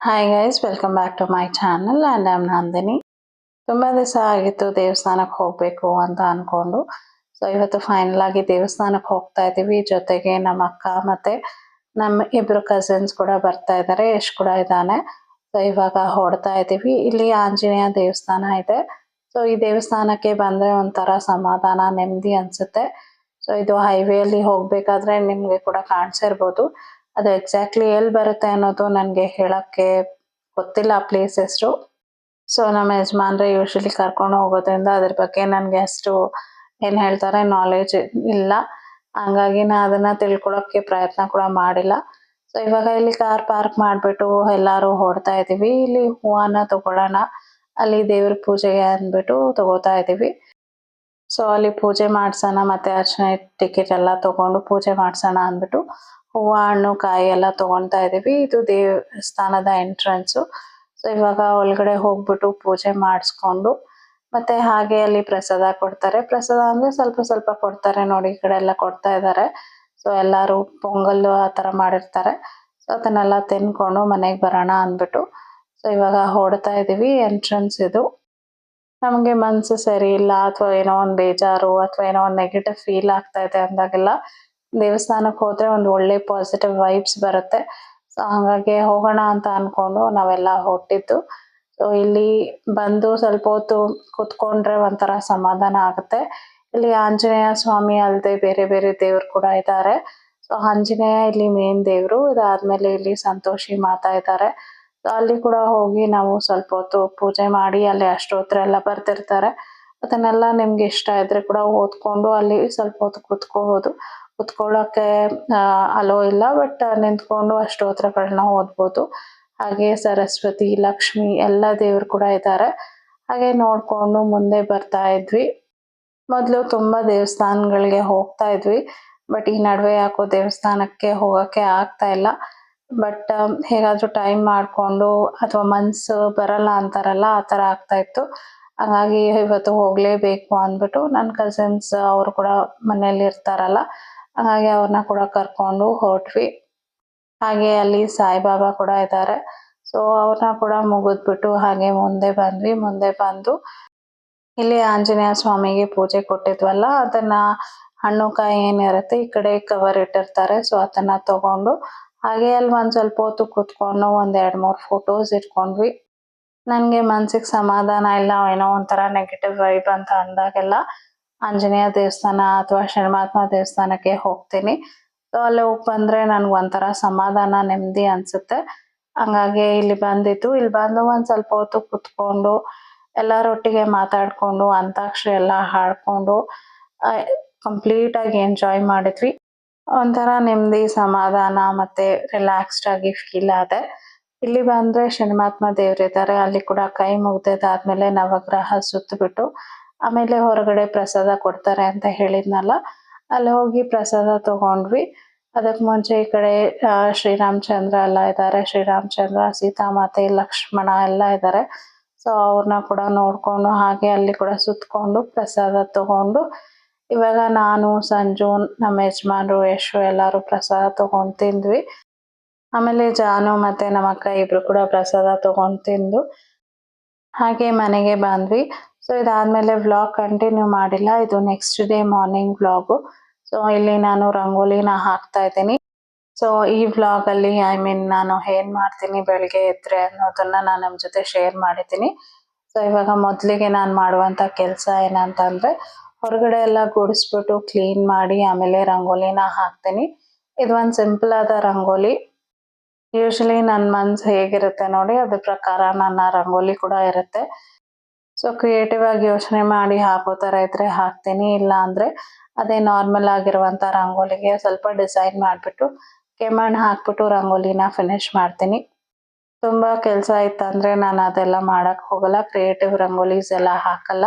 Hi guys, welcome back to my channel and I'm Nandini. ತುಂಬ ದಿವಸ ಆಗಿತ್ತು ದೇವಸ್ಥಾನಕ್ಕೆ ಹೋಗಬೇಕು ಅಂತ ಅಂದ್ಕೊಂಡು. ಸೊ ಇವತ್ತು ಫೈನಲ್ ಆಗಿ ದೇವಸ್ಥಾನಕ್ಕೆ ಹೋಗ್ತಾ ಇದ್ದೀವಿ. ಜೊತೆಗೆ ನಮ್ಮ ಅಕ್ಕ ಮತ್ತು ನಮ್ಮ ಇಬ್ಬರು ಕಸಿನ್ಸ್ ಕೂಡ ಬರ್ತಾ ಇದ್ದಾರೆ, ಯಶ್ ಕೂಡ ಇದ್ದಾನೆ. ಸೊ ಇವಾಗ ಹೊರಡ್ತಾ ಇದ್ದೀವಿ. ಇಲ್ಲಿ ಆಂಜನೇಯ ದೇವಸ್ಥಾನ ಇದೆ. ಸೊ ಈ ದೇವಸ್ಥಾನಕ್ಕೆ ಬಂದರೆ ಒಂಥರ ಸಮಾಧಾನ, ನೆಮ್ಮದಿ ಅನಿಸುತ್ತೆ. ಸೊ ಇದು ಹೈವೇಯಲ್ಲಿ ಹೋಗಬೇಕಾದ್ರೆ ನಿಮಗೆ ಕೂಡ ಕಾಣಿಸಿರ್ಬೋದು. ಅದು ಎಕ್ಸಾಕ್ಟ್ಲಿ ಎಲ್ಲಿ ಬರುತ್ತೆ ಅನ್ನೋದು ನನಗೆ ಹೇಳೋಕ್ಕೆ ಗೊತ್ತಿಲ್ಲ ಪ್ಲೇಸ್ ಹೆಸರು. ಸೊ ನಮ್ಮ ಯಜಮಾನ್ರೆ ಯೂಶ್ವಲಿ ಕರ್ಕೊಂಡು ಹೋಗೋದ್ರಿಂದ ಅದ್ರ ಬಗ್ಗೆ ನನಗೆ ಅಷ್ಟು ಏನು ಹೇಳ್ತಾರೆ ನಾಲೆಜ್ ಇಲ್ಲ. ಹಂಗಾಗಿ ನಾನು ಅದನ್ನು ತಿಳ್ಕೊಳ್ಳೋಕ್ಕೆ ಪ್ರಯತ್ನ ಕೂಡ ಮಾಡಿಲ್ಲ. ಸೊ ಇವಾಗ ಇಲ್ಲಿ ಕಾರ್ ಪಾರ್ಕ್ ಮಾಡಿಬಿಟ್ಟು ಎಲ್ಲರೂ ಹೊರಡ್ತಾ ಇದ್ದೀವಿ. ಇಲ್ಲಿ ಹೂವನ್ನ ತಗೊಳ್ಳೋಣ, ಅಲ್ಲಿ ದೇವ್ರ ಪೂಜೆಗೆ ಅಂದ್ಬಿಟ್ಟು ತಗೋತಾ ಇದ್ದೀವಿ. ಸೊ ಅಲ್ಲಿ ಪೂಜೆ ಮಾಡ್ಸೋಣ ಮತ್ತು ಅರ್ಚನೆ ಟಿಕೆಟ್ ಎಲ್ಲ ತೊಗೊಂಡು ಪೂಜೆ ಮಾಡ್ಸೋಣ ಅಂದ್ಬಿಟ್ಟು ಹೂವು ಹಣ್ಣು ಕಾಯಿ ಎಲ್ಲ ತೊಗೊಳ್ತಾ ಇದ್ದೀವಿ. ಇದು ದೇವಸ್ಥಾನದ ಎಂಟ್ರೆನ್ಸು. ಸೊ ಇವಾಗ ಒಳಗಡೆ ಹೋಗ್ಬಿಟ್ಟು ಪೂಜೆ ಮಾಡಿಸ್ಕೊಂಡು ಮತ್ತು ಹಾಗೆ ಅಲ್ಲಿ ಪ್ರಸಾದ ಕೊಡ್ತಾರೆ. ಪ್ರಸಾದ ಅಂದರೆ ಸ್ವಲ್ಪ ಸ್ವಲ್ಪ ಕೊಡ್ತಾರೆ ನೋಡಿ, ಈ ಕಡೆ ಎಲ್ಲ ಕೊಡ್ತಾ ಇದ್ದಾರೆ. ಸೊ ಎಲ್ಲರೂ ಪೊಂಗಲ್ಲು ಆ ಥರ ಮಾಡಿರ್ತಾರೆ. ಸೊ ಅದನ್ನೆಲ್ಲ ತಿನ್ಕೊಂಡು ಮನೆಗೆ ಬರೋಣ ಅಂದ್ಬಿಟ್ಟು ಸೊ ಇವಾಗ ಹೊರಡ್ತಾ ಇದ್ದೀವಿ. ಎಂಟ್ರೆನ್ಸ್ ಇದು. ನಮಗೆ ಮನಸ್ಸು ಸರಿ ಇಲ್ಲ ಅಥವಾ ಏನೋ ಒಂದು ಬೇಜಾರು ಅಥವಾ ಏನೋ ಒಂದು ನೆಗೆಟಿವ್ ಫೀಲ್ ಆಗ್ತಾ ಇದೆ ಅಂದಾಗೆಲ್ಲ ದೇವಸ್ಥಾನಕ್ಕೆ ಹೋದರೆ ಒಂದು ಒಳ್ಳೆ ಪಾಸಿಟಿವ್ ವೈಬ್ಸ್ ಬರುತ್ತೆ. ಸೊ ಹಾಗಾಗಿ ಹೋಗೋಣ ಅಂತ ಅಂದ್ಕೊಂಡು ನಾವೆಲ್ಲ ಹೊರಟಿದ್ದು. ಸೊ ಇಲ್ಲಿ ಬಂದು ಸ್ವಲ್ಪ ಹೊತ್ತು ಕೂತ್ಕೊಂಡ್ರೆ ಒಂಥರ ಸಮಾಧಾನ ಆಗುತ್ತೆ. ಇಲ್ಲಿ ಆಂಜನೇಯ ಸ್ವಾಮಿ ಅಲ್ಲದೆ ಬೇರೆ ಬೇರೆ ದೇವರು ಕೂಡ ಇದ್ದಾರೆ. ಸೊ ಆಂಜನೇಯ ಇಲ್ಲಿ ಮೇನ್ ದೇವರು, ಇದಾದಮೇಲೆ ಇಲ್ಲಿ ಸಂತೋಷಿ ಮಾತಾ ಇದ್ದಾರೆ. ಸೊ ಅಲ್ಲಿ ಕೂಡ ಹೋಗಿ ನಾವು ಸ್ವಲ್ಪ ಹೊತ್ತು ಪೂಜೆ ಮಾಡಿ ಅಲ್ಲಿ ಅಷ್ಟೋತ್ರ ಎಲ್ಲ ಬರ್ತಿರ್ತಾರೆ. ಅದನ್ನೆಲ್ಲ ನಿಮ್ಗೆ ಇಷ್ಟ ಇದ್ರೆ ಕೂಡ ಓದ್ಕೊಂಡು ಅಲ್ಲಿ ಸ್ವಲ್ಪ ಹೊತ್ತು ಕುತ್ಕೋಬೋದು. ಕುತ್ಕೊಳ್ಳೋಕ್ಕೆ ಅಲೋ ಇಲ್ಲ, ಬಟ್ ನಿಂತ್ಕೊಂಡು ಅಷ್ಟೋತ್ರಗಳನ್ನ ಓದ್ಬೋದು. ಹಾಗೆ ಸರಸ್ವತಿ, ಲಕ್ಷ್ಮಿ ಎಲ್ಲ ದೇವರು ಕೂಡ ಇದ್ದಾರೆ. ಹಾಗೆ ನೋಡಿಕೊಂಡು ಮುಂದೆ ಬರ್ತಾ ಇದ್ವಿ. ಮೊದಲು ತುಂಬ ದೇವಸ್ಥಾನಗಳಿಗೆ ಹೋಗ್ತಾ ಇದ್ವಿ, ಬಟ್ ಈ ನಡುವೆ ಯಾಕೋ ದೇವಸ್ಥಾನಕ್ಕೆ ಹೋಗೋಕ್ಕೆ ಆಗ್ತಾ ಇಲ್ಲ. ಬಟ್ ಹೇಗಾದರೂ ಟೈಮ್ ಮಾಡಿಕೊಂಡು ಅಥವಾ ಮನಸ್ಸು ಬರಲ್ಲ ಅಂತಾರಲ್ಲ, ಆ ಥರ ಆಗ್ತಾಯಿತ್ತು. ಹಾಗಾಗಿ ಇವತ್ತು ಹೋಗಲೇಬೇಕು ಅಂದ್ಬಿಟ್ಟು ನನ್ನ ಕಸಿನ್ಸ್ ಅವರು ಕೂಡ ಮನೇಲಿ ಇರ್ತಾರಲ್ಲ, ಹಾಗಾಗಿ ಅವ್ರನ್ನ ಕೂಡ ಕರ್ಕೊಂಡು ಹೊರಟ್ವಿ. ಹಾಗೆ ಅಲ್ಲಿ ಸಾಯಿಬಾಬಾ ಕೂಡ ಇದ್ದಾರೆ. ಸೊ ಅವ್ರನ್ನ ಕೂಡ ಮುಗಿದ್ಬಿಟ್ಟು ಹಾಗೆ ಮುಂದೆ ಬಂದ್ವಿ. ಮುಂದೆ ಬಂದು ಇಲ್ಲಿ ಆಂಜನೇಯ ಸ್ವಾಮಿಗೆ ಪೂಜೆ ಕೊಟ್ಟಿದ್ವಲ್ಲ, ಅದನ್ನ ಹಣ್ಣು ಕಾಯಿ ಏನಿರುತ್ತೆ ಈ ಕಡೆ ಕವರ್ ಇಟ್ಟಿರ್ತಾರೆ. ಸೊ ಅದನ್ನ ತಗೊಂಡು ಹಾಗೆ ಅಲ್ಲಿ ಒಂದು ಸ್ವಲ್ಪ ಹೊತ್ತು ಕೂತ್ಕೊಂಡು ಒಂದು 2-3 ಫೋಟೋಸ್ ಇಟ್ಕೊಂಡ್ವಿ. ನನಗೆ ಮನ್ಸಿಗೆ ಸಮಾಧಾನ ಇಲ್ಲ, ಏನೋ ಒಂಥರ ನೆಗೆಟಿವ್ ವೈಬ್ ಅಂತ ಅಂದಾಗೆಲ್ಲ ಆಂಜನೇಯ ದೇವಸ್ಥಾನ ಅಥವಾ ಶನಿಮಹಾತ್ಮ ದೇವಸ್ಥಾನಕ್ಕೆ ಹೋಗ್ತೀನಿ. ಸೊ ಅಲ್ಲಿ ಹೋಗಿ ಬಂದರೆ ನನಗೆ ಒಂಥರ ಸಮಾಧಾನ, ನೆಮ್ಮದಿ ಅನಿಸುತ್ತೆ. ಹಂಗಾಗಿ ಇಲ್ಲಿ ಬಂದಿದ್ದು. ಇಲ್ಲಿ ಬಂದು ಒಂದು ಸ್ವಲ್ಪ ಹೊತ್ತು ಕೂತ್ಕೊಂಡು ಎಲ್ಲರೊಟ್ಟಿಗೆ ಮಾತಾಡಿಕೊಂಡು ಅಂತಾಕ್ಷರಿ ಎಲ್ಲ ಹಾಡಿಕೊಂಡು ಕಂಪ್ಲೀಟಾಗಿ ಎಂಜಾಯ್ ಮಾಡಿದ್ವಿ. ಒಂಥರ ನೆಮ್ಮದಿ, ಸಮಾಧಾನ ಮತ್ತು ರಿಲ್ಯಾಕ್ಸ್ಡ್ ಆಗಿ ಫೀಲ್ ಆದೆ. ಇಲ್ಲಿ ಬಂದರೆ ಶನಿಮಹಾತ್ಮ ದೇವರಿದ್ದಾರೆ, ಅಲ್ಲಿ ಕೂಡ ಕೈ ಮುಗ್ದಿದ್ದಾದ್ಮೇಲೆ ನವಗ್ರಹ ಸುತ್ತಬಿಟ್ಟು ಆಮೇಲೆ ಹೊರಗಡೆ ಪ್ರಸಾದ ಕೊಡ್ತಾರೆ ಅಂತ ಹೇಳಿದ್ನಲ್ಲ, ಅಲ್ಲಿ ಹೋಗಿ ಪ್ರಸಾದ ತಗೊಂಡ್ವಿ. ಅದಕ್ಕೆ ಮುಂಚೆ ಈ ಕಡೆ ಶ್ರೀರಾಮಚಂದ್ರ ಎಲ್ಲ ಇದ್ದಾರೆ. ಶ್ರೀರಾಮಚಂದ್ರ, ಸೀತಾಮಾತೆ, ಲಕ್ಷ್ಮಣ ಎಲ್ಲ ಇದ್ದಾರೆ. ಸೊ ಅವ್ರನ್ನ ಕೂಡ ನೋಡಿಕೊಂಡು ಹಾಗೆ ಅಲ್ಲಿ ಕೂಡ ಸುತ್ತಕೊಂಡು ಪ್ರಸಾದ ತಗೊಂಡು ಇವಾಗ ನಾನು, ಸಂಜು, ನಮ್ಮ ಯಜಮಾನ್ರು, ಯಶು ಎಲ್ಲರೂ ಪ್ರಸಾದ ತಗೊಂಡು ತಿಂದ್ವಿ. ಆಮೇಲೆ ಜಾನು ಮತ್ತು ನಮ್ಮ ಅಕ್ಕ ಇಬ್ಬರು ಕೂಡ ಪ್ರಸಾದ ತಗೊಂಡು ತಿಂದು ಹಾಗೆ ಮನೆಗೆ ಬಂದ್ವಿ. ಸೊ ಇದಾದಮೇಲೆ ವ್ಲಾಗ್ ಕಂಟಿನ್ಯೂ ಮಾಡಿಲ್ಲ, ಇದು next day morning vlog. So ಇಲ್ಲಿ ನಾನು ರಂಗೋಲಿನ ಹಾಕ್ತಾ ಇದ್ದೀನಿ. ಸೊ ಈ ವ್ಲಾಗಲ್ಲಿ ನಾನು ಏನು ಮಾಡ್ತೀನಿ ಬೆಳಗ್ಗೆ ಎದ್ದರೆ ಅನ್ನೋದನ್ನು ನಾನು ನಿಮ್ಮ ಜೊತೆ ಶೇರ್ ಮಾಡಿದ್ದೀನಿ. ಸೊ ಇವಾಗ ಮೊದಲಿಗೆ ನಾನು ಮಾಡುವಂಥ ಕೆಲಸ ಏನಂತಂದರೆ ಹೊರಗಡೆ ಎಲ್ಲ ಗುಡಿಸ್ಬಿಟ್ಟು ಕ್ಲೀನ್ ಮಾಡಿ ಆಮೇಲೆ ರಂಗೋಲಿನ ಹಾಕ್ತೀನಿ. ಇದು ಒಂದು ಸಿಂಪಲ್ ಆದ ರಂಗೋಲಿ. ಯೂಶ್ವಲಿ ನನ್ನ ಮನಸ್ಸು ಹೇಗಿರುತ್ತೆ ನೋಡಿ, ಅದ್ರ ಪ್ರಕಾರ ನನ್ನ ರಂಗೋಲಿ ಕೂಡ ಇರುತ್ತೆ. ಸೊ ಕ್ರಿಯೇಟಿವ್ ಆಗಿ ಯೋಚನೆ ಮಾಡಿ ಹಾಕೋ ಥರ ಇದ್ದರೆ ಹಾಕ್ತೀನಿ, ಇಲ್ಲ ಅಂದರೆ ಅದೇ ನಾರ್ಮಲ್ ಆಗಿರುವಂಥ ರಂಗೋಲಿಗೆ ಸ್ವಲ್ಪ ಡಿಸೈನ್ ಮಾಡಿಬಿಟ್ಟು ಕೆಮ್ಮಣ್ಣು ಹಾಕ್ಬಿಟ್ಟು ರಂಗೋಲಿನ ಫಿನಿಶ್ ಮಾಡ್ತೀನಿ. ತುಂಬ ಕೆಲಸ ಇತ್ತಂದರೆ ನಾನು ಅದೆಲ್ಲ ಮಾಡೋಕ್ಕೆ ಹೋಗಲ್ಲ, ಕ್ರಿಯೇಟಿವ್ ರಂಗೋಲೀಸ್ ಎಲ್ಲ ಹಾಕಲ್ಲ.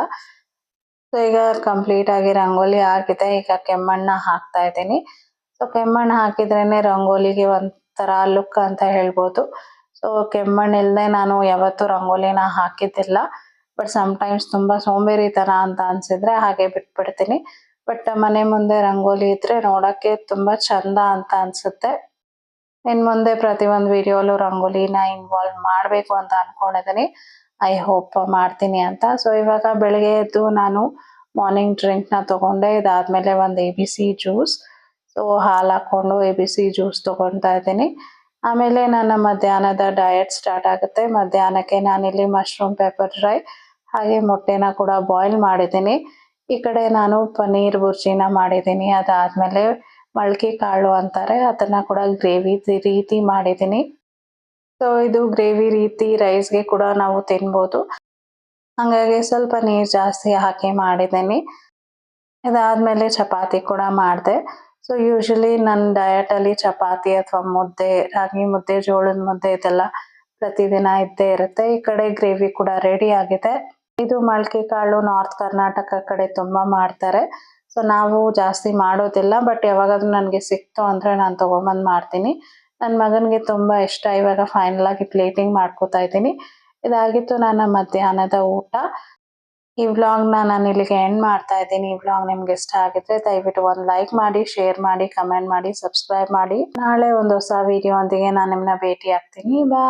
ಸೊ ಈಗ ಕಂಪ್ಲೀಟಾಗಿ ರಂಗೋಲಿ ಆಗಿದೆ. ಈಗ ಕೆಮ್ಮಣ್ಣ ಹಾಕ್ತಾ ಇದ್ದೀನಿ. ಸೊ ಕೆಮ್ಮಣ್ಣು ಹಾಕಿದ್ರೇ ರಂಗೋಲಿಗೆ ಒಂಥರ ಲುಕ್ ಅಂತ ಹೇಳ್ಬೋದು. ಸೊ ಕೆಮ್ಮಣ್ಣು ಇಲ್ಲದೆ ನಾನು ಯಾವತ್ತೂ ರಂಗೋಲಿನ ಹಾಕಿದ್ದಿಲ್ಲ. ಬಟ್ ಸಮ್ಟೈಮ್ಸ್ ತುಂಬ ಸೋಂಬೇರಿತನ ಅಂತ ಅನಿಸಿದ್ರೆ ಹಾಗೆ ಬಿಟ್ಬಿಡ್ತೀನಿ. ಬಟ್ ಮನೆ ಮುಂದೆ ರಂಗೋಲಿ ಇದ್ದರೆ ನೋಡೋಕ್ಕೆ ತುಂಬ ಚಂದ ಅಂತ ಅನಿಸುತ್ತೆ. ಇನ್ನು ಮುಂದೆ ಪ್ರತಿಯೊಂದು ವಿಡಿಯೋಲು ರಂಗೋಲಿನ ಇನ್ವಾಲ್ವ್ ಮಾಡಬೇಕು ಅಂತ ಅನ್ಕೊಂಡಿದ್ದೀನಿ. ಐ ಹೋಪ್ ಮಾಡ್ತೀನಿ ಅಂತ. ಸೊ ಇವಾಗ ಬೆಳಗ್ಗೆ ಎದ್ದು ನಾನು ಮಾರ್ನಿಂಗ್ ಡ್ರಿಂಕ್ನ ತಗೊಂಡೆ. ಇದಾದ್ಮೇಲೆ ಒಂದು ABC ಜ್ಯೂಸ್, ಸೊ ಹಾಲು ಹಾಕ್ಕೊಂಡು ABC ಜ್ಯೂಸ್ ತಗೊತಾ ಇದ್ದೀನಿ. ಆಮೇಲೆ ನನ್ನ ಮಧ್ಯಾಹ್ನದ ಡಯಟ್ ಸ್ಟಾರ್ಟ್ ಆಗುತ್ತೆ. ಮಧ್ಯಾಹ್ನಕ್ಕೆ ನಾನಿಲ್ಲಿ ಮಶ್ರೂಮ್ ಪೆಪ್ಪರ್ ಡ್ರೈ ಹಾಗೆ ಮೊಟ್ಟೆನ ಕೂಡ ಬಾಯ್ಲ್ ಮಾಡಿದ್ದೀನಿ. ಈ ಕಡೆ ನಾನು ಪನ್ನೀರ್ ಬುರ್ಜಿನ ಮಾಡಿದ್ದೀನಿ. ಅದಾದ್ಮೇಲೆ ಮೊಳಕೆ ಕಾಳು ಅಂತಾರೆ, ಅದನ್ನ ಕೂಡ ಗ್ರೇವಿ ರೀತಿ ಮಾಡಿದ್ದೀನಿ. ಸೊ ಇದು ಗ್ರೇವಿ ರೀತಿ ರೈಸ್ಗೆ ಕೂಡ ನಾವು ತಿನ್ಬೋದು. ಹಂಗಾಗಿ ಸ್ವಲ್ಪ ನೀರು ಜಾಸ್ತಿ ಹಾಕಿ ಮಾಡಿದ್ದೀನಿ. ಇದಾದ್ಮೇಲೆ ಚಪಾತಿ ಕೂಡ ಮಾಡಿದೆ. ಸೊ ಯೂಶಲಿ ನನ್ನ ಡಯಟಲ್ಲಿ ಚಪಾತಿ ಅಥವಾ ಮುದ್ದೆ, ರಾಗಿ ಮುದ್ದೆ, ಜೋಳದ ಮುದ್ದೆ ಇದೆಲ್ಲ ಪ್ರತಿದಿನ ಇದ್ದೇ ಇರುತ್ತೆ. ಈ ಕಡೆ ಗ್ರೇವಿ ಕೂಡ ರೆಡಿ ಆಗಿದೆ. ಇದು ಮೊಳಕೆ ಕಾಳು ನಾರ್ತ್ ಕರ್ನಾಟಕ ಕಡೆ ತುಂಬಾ ಮಾಡ್ತಾರೆ. ಸೊ ನಾವು ಜಾಸ್ತಿ ಮಾಡೋದಿಲ್ಲ, ಬಟ್ ಯಾವಾಗಾದ್ರೂ ನನಗೆ ಸಿಕ್ತು ಅಂದರೆ ನಾನು ತೊಗೊಂಬಂದು ಮಾಡ್ತೀನಿ. ನನ್ನ ಮಗನಿಗೆ ತುಂಬ ಇಷ್ಟ. ಇವಾಗ ಫೈನಲ್ ಆಗಿ ಪ್ಲೇಟಿಂಗ್ ಮಾಡ್ಕೋತಾ ಇದ್ದೀನಿ. ಇದಾಗಿತ್ತು ನನ್ನ ಮಧ್ಯಾಹ್ನದ ಊಟ. ಈ ವ್ಲಾಗ್ನ ನಾನು ಇಲ್ಲಿಗೆ ಎಂಡ್ ಮಾಡ್ತಾ ಇದ್ದೀನಿ. ಈ ವ್ಲಾಗ್ ನಿಮ್ಗೆ ಇಷ್ಟ ಆಗಿದ್ರೆ ದಯವಿಟ್ಟು ಒಂದು ಲೈಕ್ ಮಾಡಿ, ಶೇರ್ ಮಾಡಿ, ಕಮೆಂಟ್ ಮಾಡಿ, ಸಬ್ಸ್ಕ್ರೈಬ್ ಮಾಡಿ. ನಾಳೆ ಒಂದು ಹೊಸ ವಿಡಿಯೋ ಒಂದಿಗೆ ನಾನು ನಿಮ್ಮನ್ನ ಭೇಟಿ ಆಗ್ತೀನಿ. ಬಾಯ್.